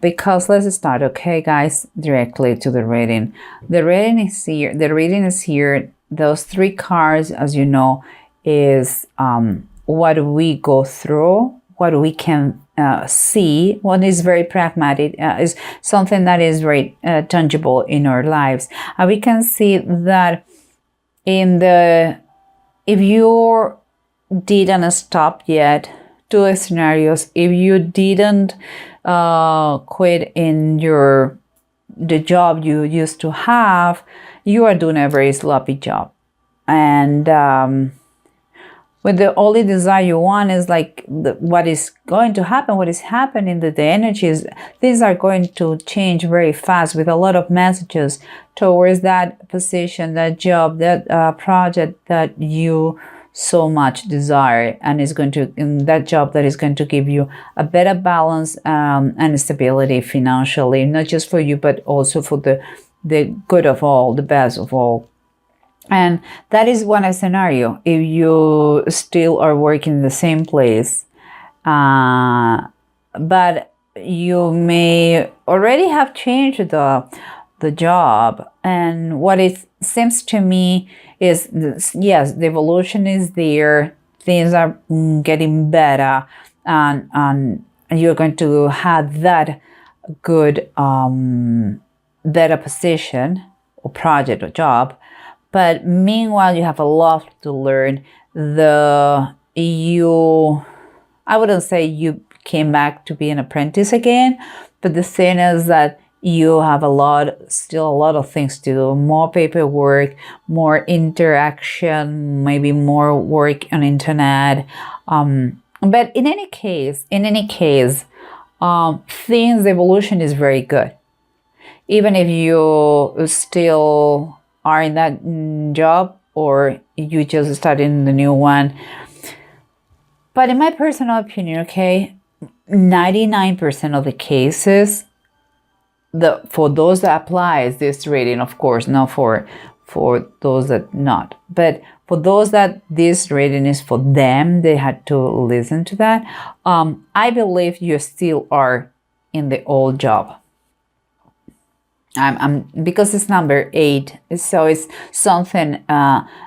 Because let's start, okay, guys, directly to the reading. The reading is here. The reading is here. Those 3 cards, as you know, is what we go through, what we can see, what is very pragmatic, is something that is very tangible in our lives. And we can see that if you didn't stop yet, 2 scenarios. If you didn't quit in the job you used to have, you are doing a very sloppy job. And when the only desire you want is like what is going to happen, what is happening, the energies, things are going to change very fast with a lot of messages towards that position, that job, that project that you so much desire, and is going to, in that job that is going to give you a better balance and stability financially, not just for you, but also for the good of all, the best of all. And that is one scenario. If you still are working in the same place, but you may already have changed the job, and what it seems to me is this, yes, the evolution is there, things are getting better, and you're going to have that good better position or project or job. But meanwhile, you have a lot to learn. I wouldn't say you came back to be an apprentice again, but the thing is that you have still a lot of things to do, more paperwork, more interaction, maybe more work on internet. But in any case, things, evolution is very good. Even if you still are in that job or you just started in the new one. But in my personal opinion, okay, 99% of the cases, for those that applies this reading, of course, not for those that not, but for those that this reading is for them, they had to listen to that. I believe you still are in the old job. Because it's number 8, so it's something.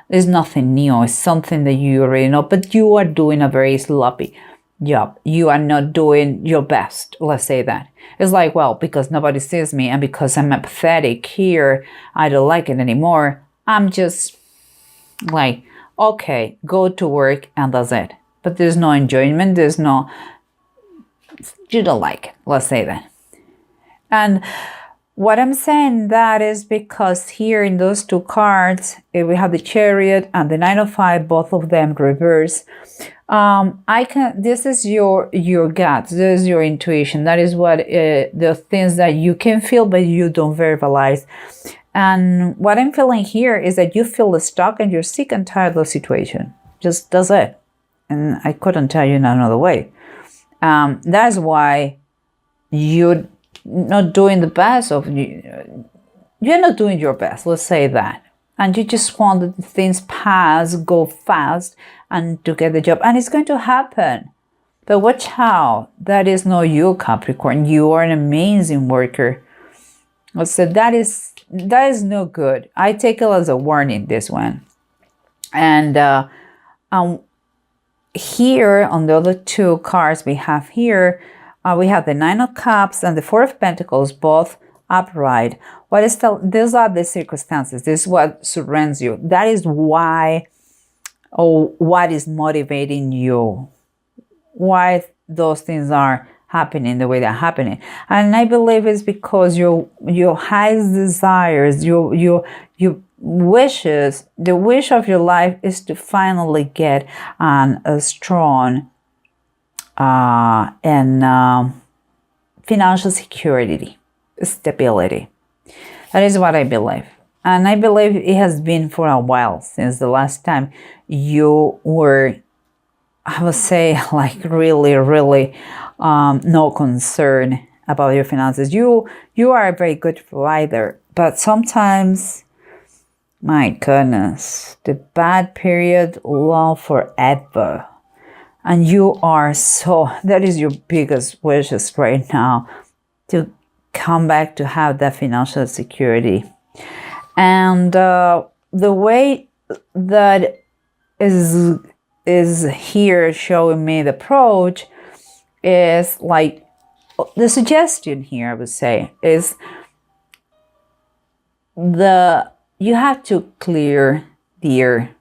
There's nothing new. It's something that you already know, but you are doing a very sloppy job. You are not doing your best. Let's say that. It's like, well, because nobody sees me and because I'm apathetic here, I don't like it anymore. I'm just like, okay, go to work and that's it. But there's no enjoyment. You don't like it. Let's say that. And what I'm saying that is because here in those 2 cards, we have the Chariot and the 9 of 5, both of them reverse. This is your gut, this is your intuition. That is what the things that you can feel, but you don't verbalize. And what I'm feeling here is that you feel stuck and you're sick and tired of the situation. Just does it. And I couldn't tell you in another way. That's why you're not doing the best of you. You're not doing your best, let's say that. And you just want that things pass, go fast, and to get the job. And it's going to happen. But watch out. That is not you, Capricorn. You are an amazing worker. So that is no good. I take it as a warning, this one. And here, on the other 2 cards we have here, we have the 9 of Cups and the 4 of Pentacles, both upright. These are the circumstances. This is what surrounds you. That is why, or what is motivating you. Why those things are happening the way they're happening. And I believe it's because your highest desires, your wishes, the wish of your life is to finally get a strong and financial security, stability. That is what I believe. And I believe it has been for a while since the last time you were, I would say, like really, really no concern about your finances. You are a very good provider, but sometimes, my goodness, the bad period long forever. And you are that is your biggest wishes right now, to come back to have that financial security. And the way that is here showing me the approach is like the suggestion here, I would say, is you have to clear the air.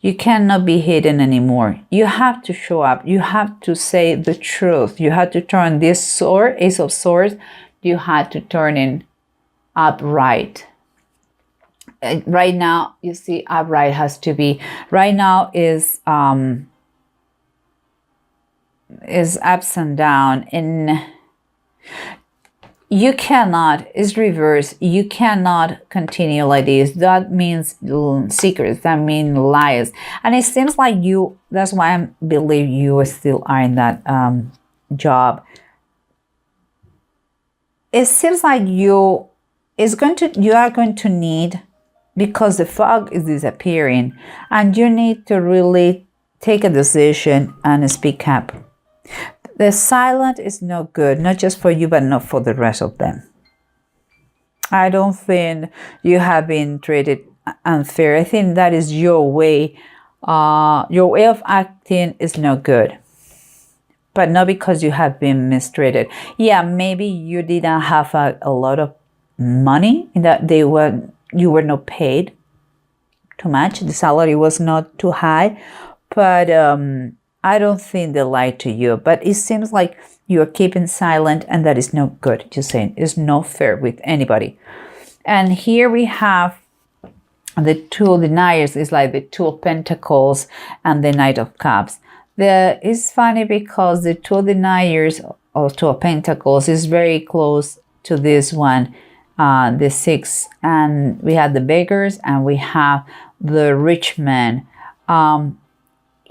You cannot be hidden anymore. You have to show up. You have to say the truth. You have to turn this sword, Ace of Swords, you had to turn it upright. Right now, you see, upright has to be, right now is ups and down, and you cannot, it's reverse, you cannot continue like this. That means secrets, that means lies. And it seems like you, that's why I believe you still are in that job. It seems like you are going to need, because the fog is disappearing, and you need to really take a decision and speak up. The silent is no good, not just for you, but not for the rest of them. I don't think you have been treated unfair. I think that is your way. Your way of acting is no good. But not because you have been mistreated. Yeah, maybe you didn't have a lot of money, in that you were not paid too much. The salary was not too high. But I don't think they lied to you. But it seems like you are keeping silent, and that is no good. Just saying, it's not fair with anybody. And here we have the Two of Deniers. It's like the Two of Pentacles and the Knight of Cups. It's funny because the Two of Deniers or Two of Pentacles is very close to this one, the Six. And we have the Beggars, and we have the Rich Man.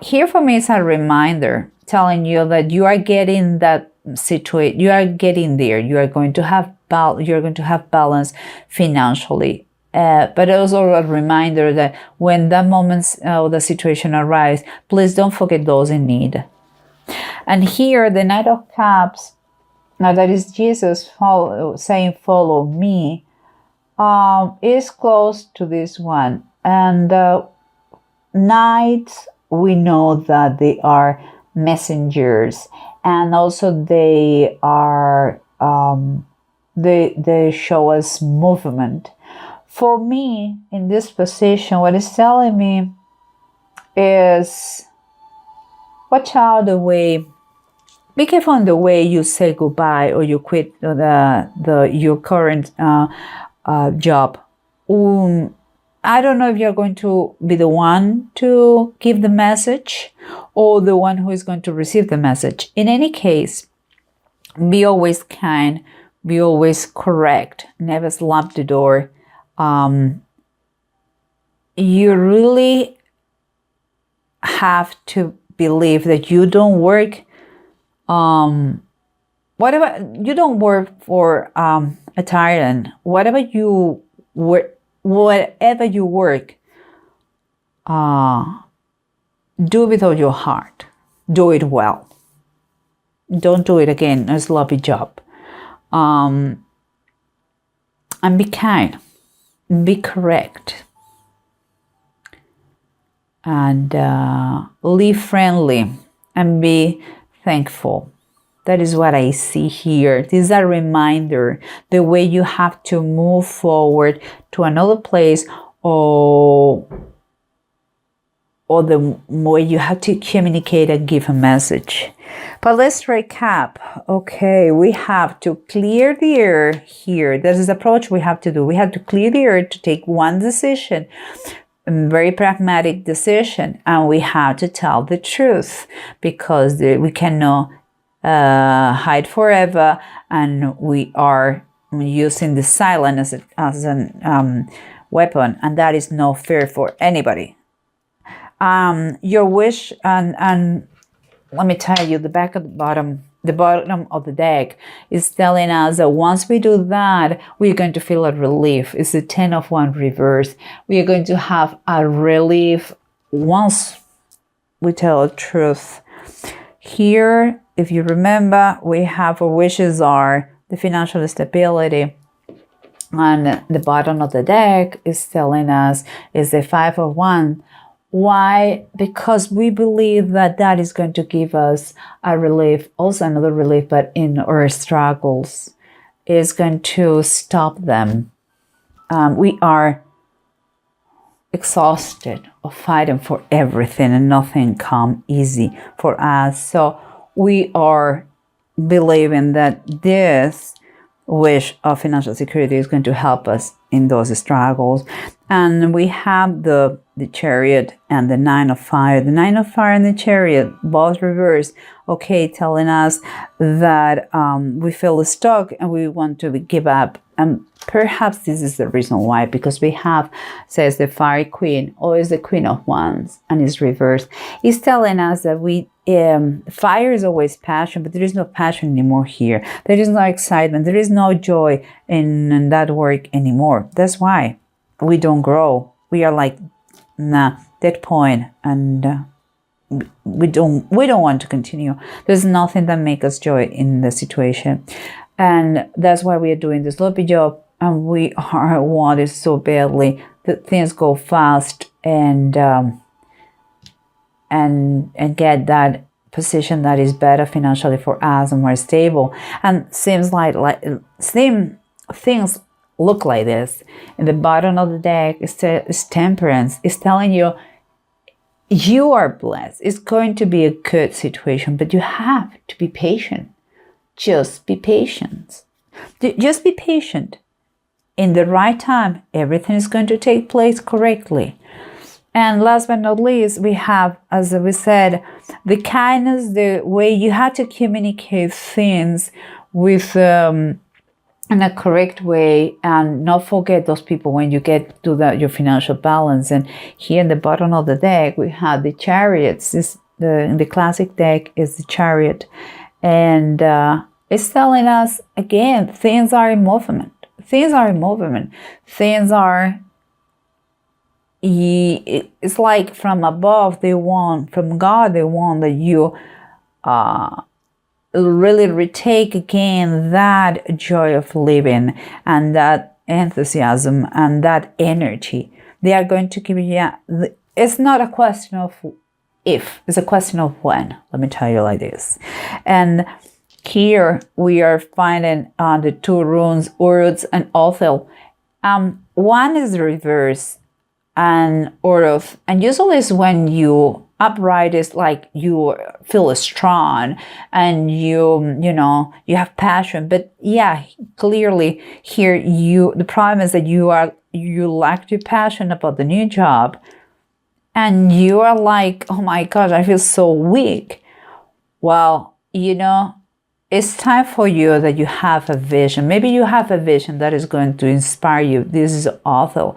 Here for me is a reminder telling you that you are getting that situation. You are getting there. You are going to have balance financially. But also a reminder that when that moment the situation arrives, please don't forget those in need. And here, the Knight of Cups, now that is Jesus saying, "Follow me," is close to this one. And Knights, we know that they are messengers, and also they are they show us movement. For me, in this position, what it's telling me is, watch out the way, be careful in the way you say goodbye or you quit your current job. I don't know if you're going to be the one to give the message or the one who is going to receive the message. In any case, be always kind, be always correct, never slap the door. You really have to believe that you don't work, you don't work for a tyrant. Whatever you work, do with all your heart. Do it well. Don't do it again a sloppy job. And be kind. Be correct. And live friendly and be thankful. That is what I see here. This is a reminder, the way you have to move forward to another place, or the way you have to communicate and give a message. But let's recap. Okay, we have to clear the air here. This is the approach we have to do. We have to clear the air to take one decision, a very pragmatic decision, and we have to tell the truth, because we cannot hide forever, and we are using the silence as an weapon, and that is not fair for anybody. Your wish, and let me tell you, the bottom of the deck is telling us that once we do that, we're going to feel a relief. It's the 10 of Wands reverse. We are going to have a relief once we tell the truth. Here, if you remember, we have our wishes are the financial stability on the bottom of the deck is telling us is the Five of Wands. Why? Because we believe that that is going to give us a relief, also another relief, but in our struggles is going to stop them. We are exhausted of fighting for everything and nothing come easy for us. So we are believing that this wish of financial security is going to help us in those struggles. And we have the Chariot and the Nine of Fire. The Nine of Fire and the Chariot, both reversed, okay, telling us that we feel stuck and we want to give up. And perhaps this is the reason why, because we have, says the Fire Queen, always the Queen of Wands, and it's reversed. It's telling us that fire is always passion, but there is no passion anymore here. There is no excitement. There is no joy in that work anymore. That's why we don't grow. We are like, nah, that point, and we don't want to continue. There's nothing that makes us joy in the situation, and that's why we are doing this sloppy job, and we are wanted so badly that things go fast and get that position that is better financially for us and more stable. And seems like things look like this. In the bottom of the deck is Temperance. It's telling you you are blessed. It's going to be a good situation, but you have to be patient. Just be patient. Just be patient. In the right time, everything is going to take place correctly. And last but not least, we have, as we said, the kindness, the way you have to communicate things with in a correct way, and not forget those people when you get to your financial balance. And here in the bottom of the deck, we have the Chariots. In the classic deck is the Chariot. And it's telling us, again, things are in movement. Things are in movement. Things are... It's like from above they want, from God they want that you really retake again that joy of living and that enthusiasm and that energy. They are going to give you, it's not a question of if, it's a question of when. Let me tell you like this. And here we are finding the two runes, Uruz and Othel. One is the reverse, and Uruz, and usually is when you upright is like you feel strong and you have passion. But yeah, clearly here the problem is that you lack your passion about the new job, and you are like, oh my gosh, I feel so weak. Well, it's time for you that you have a vision. Maybe you have a vision that is going to inspire you. This is awful.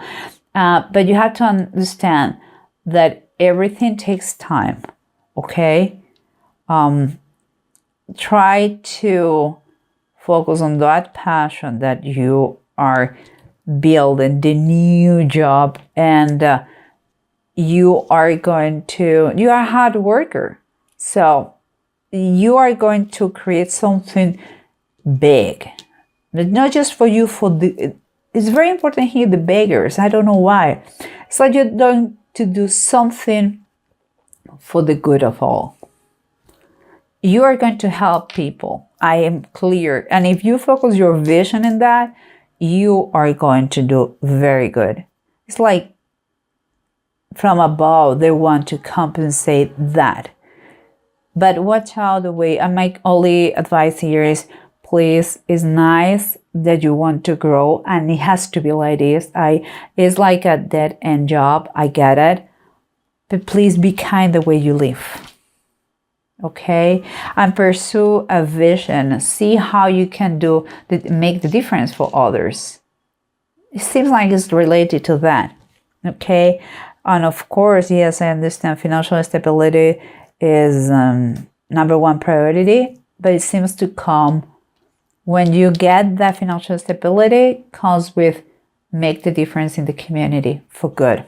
But you have to understand that everything takes time, okay? Try to focus on that passion that you are building, the new job, and you are a hard worker. So you are going to create something big, but not just for you, it's very important here, the beggars. I don't know why. It's like you're going to do something for the good of all. You are going to help people. I am clear. And if you focus your vision in that, you are going to do very good. It's like from above, they want to compensate that. But watch out the way. And my only advice here is, please, it's nice that you want to grow, and it has to be like this. It's like a dead end job. I get it, but please be kind the way you live. Okay, and pursue a vision. See how you can make the difference for others. It seems like it's related to that. Okay, and of course, yes, I understand financial stability is number one priority, but it seems to come when you get that financial stability, comes with make the difference in the community for good.